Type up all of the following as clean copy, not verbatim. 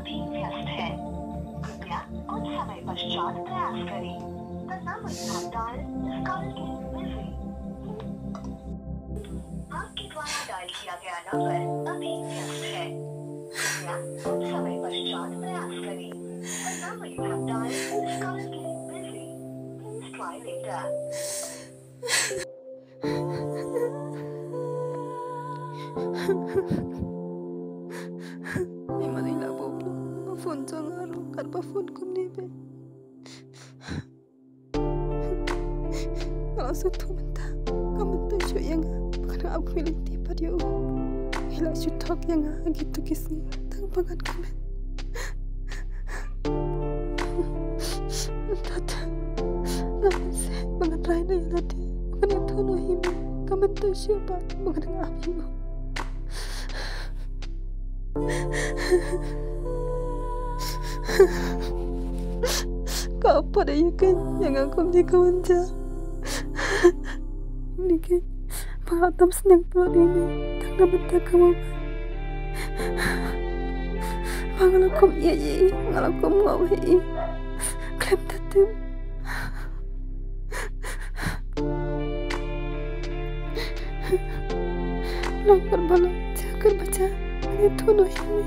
अभी व्यस्त है कृपया कुछ समय पश्चात प्रयास करें The number you have dialed is currently busy आपके द्वारा डायल किया गया नंबर अभी व्यस्त है कृपया कुछ समय पश्चात प्रयास करें The number you have dialed is currently busy Please try later Memang nak bobo, phone jangan karena phone kum ni be. Kalau suatu mentah, kamu tu cuy yang bukan aku pilih tiap dia. Hilang sutok yang gitu kisni, tang pangan kami. Tata, namun saya mengenai ni lagi, mengenai tuno himi, kamu tu siapa mengenai aku. Kau apa dah kan yang aku ni kawan jah. Ini kan pengatam senang pulau ini tangga mata kamu. Mangalakom iya, mangalakom ngawe. Klep tatem. Langkar balang, jangan baca. Itu no ini.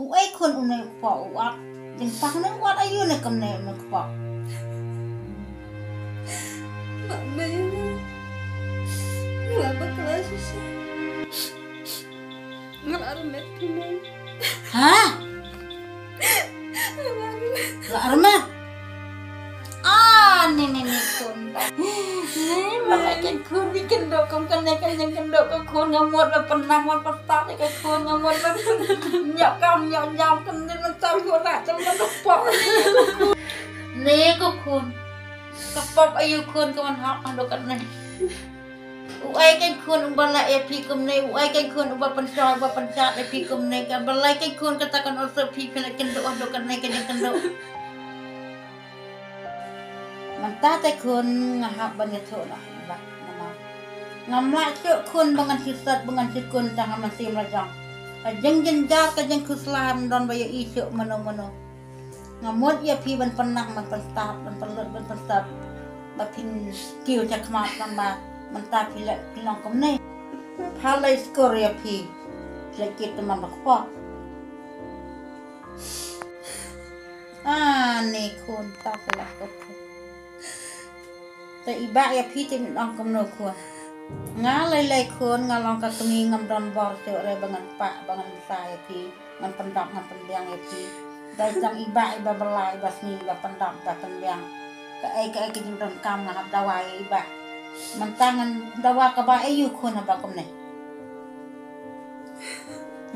Uai kon unai kepok uat, jengpang neng uat ayu neng kem neng kepok. Mama ini, kenapa kelas susah? Ngelarang mati neng. Hah? Larma? Ah, ni kon. Malaikat kun bikin dok kem kene yang kendok ke kun ngamut la penang wan petak ke kun ngamut la nyok nyam kene mentau yo nak celana kepok. Ni ko kun. Kepok ayu kun kawan hak ando kene. Uai kan kun umbala e pi kem ne uai kan kun uba pencat e pi kem ne kan balai kan kun katakan usah pi kena kendok ando kene yang kendok. Mantap tak kun ngahap banyak tu lah, nama. Ngamlak tu kun bangan sisat bangan sikun tang masih rajang. Kajeng jenjar kajeng kuslan dan bayar isu mano. Ngamut ia pi ban penang ban penstat ban pelut ban penstat. Bapin kiu cak mak tambah mantap pilek pilang komne. Halai skor ia pi. Lagi teman bakpok. Ah ni kun tak lah kau.แต่อีบ้าอย่าพี่จะมีน้องกำเนิดควงาเลยควงาลองกับมีงำดอนบอลเจออะไรบางอันปะบางอันสายพี่มันเป็นดอกมันเป็นเบียงพี่ได้จังอีบ้าบลายบัสนีแบบเป็นดอกแบบเป็นเบียงก็ไอ้กินดอนกำนะครับดาวายอีบ้ามันตั้งกันดาวากระบะไอ้ยูคนนะบ้ากำเนี่ย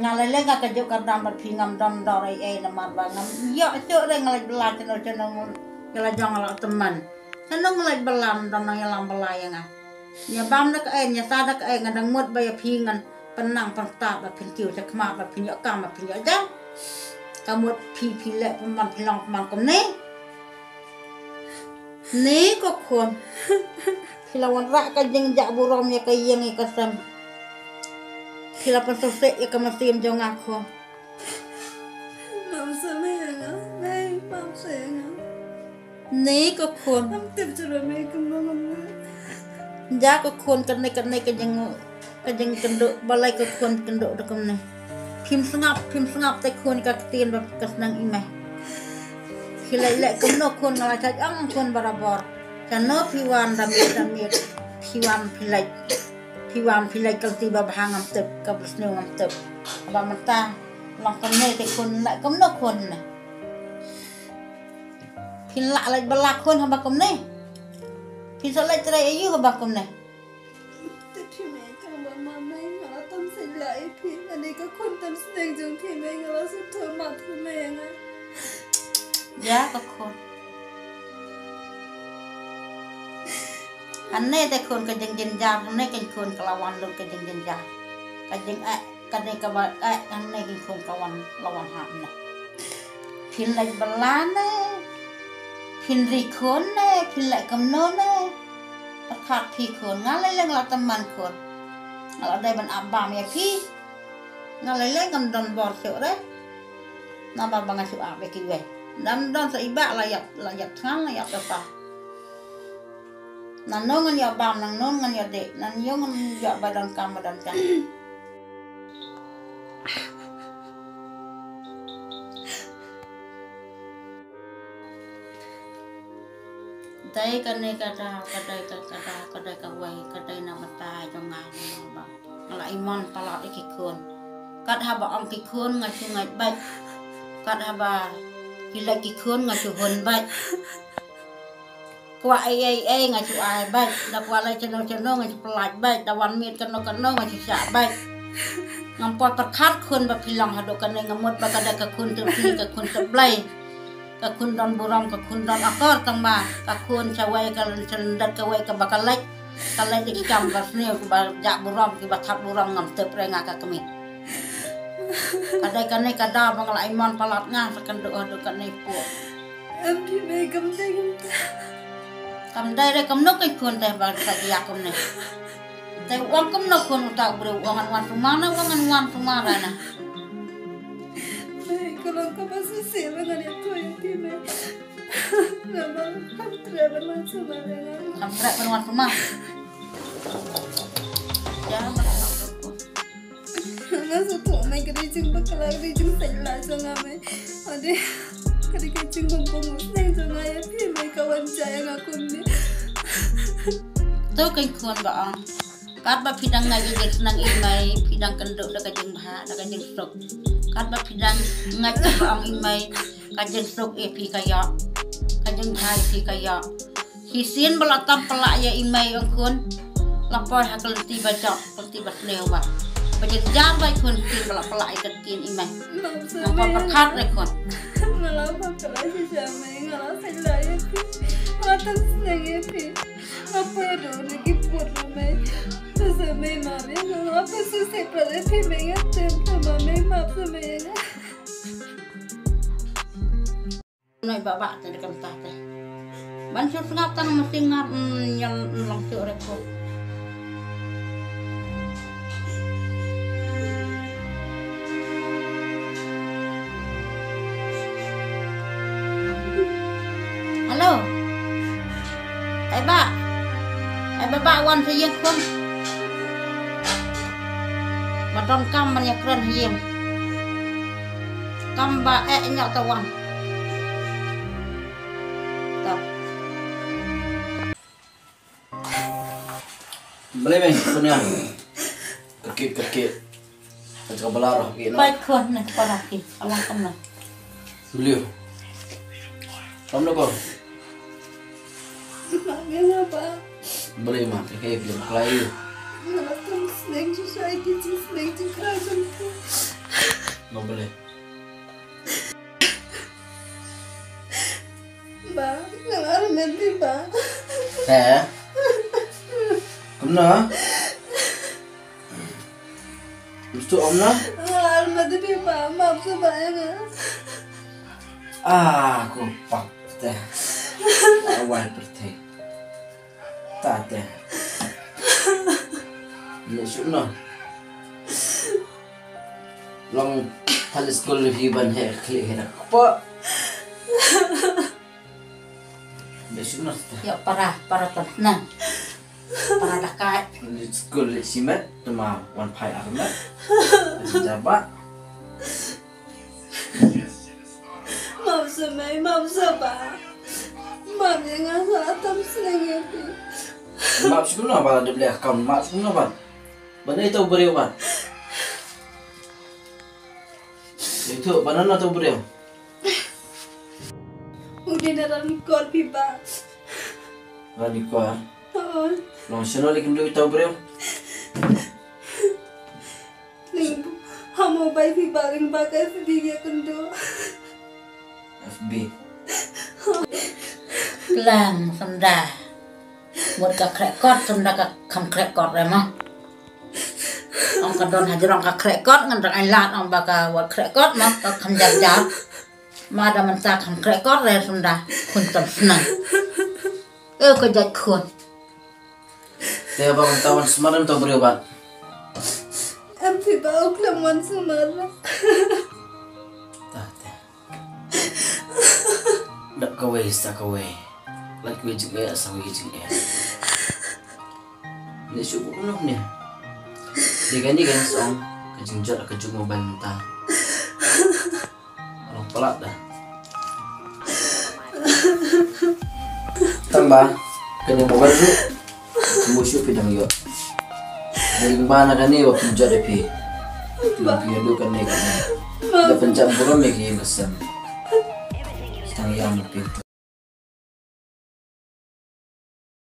งาเลยกับกระจุกกระดานบัดพี่งำดอนดอไอ้น้ำมันบางงำเยอะเจออะไรงาเลยบลายจนกระจองเราteman Senang lagi belam dan yang lam belayang ah. Ya bam nak ya sada ngadang mut bayar pingan penang penstat bah pinkiu cak mak bah pinjak kam bah pinjak jam. Kamu pilek peman pilang peman kom ni kok kon. Pilawan rak kajeng jak burom ya kayeng ikasam. Pilapan sosek ya kamasim jong aku. Mam sayang, baik mam sayang. Ni kok kon. Mam tiap cara mereka mama. Ja kok kon kene kajeng kenduk balai kok kon kenduk dekem ni. Phim sengap te kon ka ketien bab kesnang imeh. Hilai kon no kon ngala taj ang kon barabor. Kano piwan damit piwan pilai kalti bab hangam tep ka besneu ngam tep. Aba menta long kon ne te kon la kom no kon na. Pin lạ lại bala khôn hả bà công này pin sợ lại trai ayu hả bà công nàyแต่พี่แม่ก็บอกมาไม่งั้นต้องใส่ไหลพี่อันนี้ก็คนตามแสดงจงพี่แม่งั้นสุดเธอมาพี่แม่งั้น giá có khôn anh này tại khôn cái dân già anh này cái khôn cái lawan luôn cái dân già cái dân cái này cái bà anh này cái khôn cái lawan hạm này pin lại bala này pin rikon ne, pin lại cầm nón ne, tak hak pi kon, ngalai leng la teman kon, Kalau ada ban abang ya pi. Ngalele ngam don bor sio deh. Nama bang asu abe kiwe. Dan don seiba layak tang layak apa. Nan nongan ya bam nang nongan ya dek. Nan yongan ya badan kam badan cang. Tay kane kada kawai kada nama tai jangan bang. Ngala iman palat ikikun. Kat haba ang kikun ngacu ngai baik. Kat haba gila kikun ngacu hon baik. Kwa ai ngacu ai baik. Da kwa lai ceno ngacu pelat baik. Da wan miet kano ngacu sak baik. Ngampot terkat kun ba pilang hado kane ngamut ba kada kakun terpi kakun terblai. Kakun don buram kakun don akor tamba. Kakun cawai kalan cendat kawai kabakalai. Kalai di kam basne ku ba jak buram ki ba thap buram ngam tep renga ka kemit. Kadai kane kada bangla iman palat nga sakan doa kane pu. Ampi me kam Kam dai re kam nok ai kun teh ba sa ya kum ne. Teh uang kam nok kun utak bro uangan wan sumana na. Kalau kau masih siapa dengan itu ya me. Nama kamtra berlangsung dengan. Kamtra wan sumah. Jangan Masa tu mai kerja bakal kerja saya jangan mai. Ade kerja kumpul saya jangan ya pi mai kawan saya ngaku ni. Tu kan kun ba ang. Kat ba pidang ngai je senang imai pidang kenduk da kajeng bah da kajeng stok. Kat ba pidang ngai ba ang imai kajeng stok pi kaya. Kajeng hai pi kaya. Hisin belatam pelak ya imai ang kun. Lapor hakal ti baca ti basneu ba. Bajet jam ba kun ti pelak ikat kin imai. Nampak perkat re kun. Ngalah bakal sama ngalah saya ya pi. Mata senang ya pi. Apa ya dulu lagi buat mai. Sampai mami ngalah apa sih pada pi mengatem sama maaf sama ya. Noi baba tadi kam tah teh. Ban sur ngap tan mesti ngap yang long tu rekod. Halo. Baba wan sayang kun. Badon kam man ya keren hiem. Kam ba nyok tawan. Boleh bang, punya kekit macam belarah gitu. Baik kun nak paraki, alang kam na. Beliau, kamu nak kau? Kenapa? Boleh mah, kayak film kelai. Ngalah tam senang society senang kerajaan tu. Nggak boleh. Ba, ngalah nanti ba. Kamu nak? Mesti om nak? Ngalah nanti ba, maaf sebanyak. Aku pak teh. Awal berteh. Tak teh. Ni sunnah. Long halis kul hiban hai klik hera. Apa? Ni sunnah teh. Ya para tenang. Para dakai. Ni kul simat tema wan pai armat. Jabat. Maaf semai, maaf seba. Maaf jangan salah tam senang ya pi. Maaf sunnah bala de belakang kaum maaf sunnah ban. Bana itu beri ban. Itu banana tu beri. Udah dalam kor pi ba. Radikal. Oh, Long channel ikin du itu beri. ning hamo bai pi ba ring ba kai video kendo. FB. Kelang senda. Buat ka krekot senda ka kam krekot re mah. Ong kadon hajrong ka krekot ngan rang ailat ong baka buat krekot mah ka kam jar. Ma da man ta kam krekot re senda kun tam senang. Ko jat kun. Teh abang tawan semalam tu beri ban. bawa kelaman semara. Tah. Dak kawai sta kawai. Lagi wejik ya sang wejik ya. Ini cukup penuh nih. Dia kan song kejungjat kejung mau bantah. Orang pelat dah. Tambah kena mau baru. Musuh pidang yo. Dari mana kan ni waktu jadi pi. Lampu yang lu kan ni kan. Ada pencampuran lagi yang kesan. Setang yang pintu.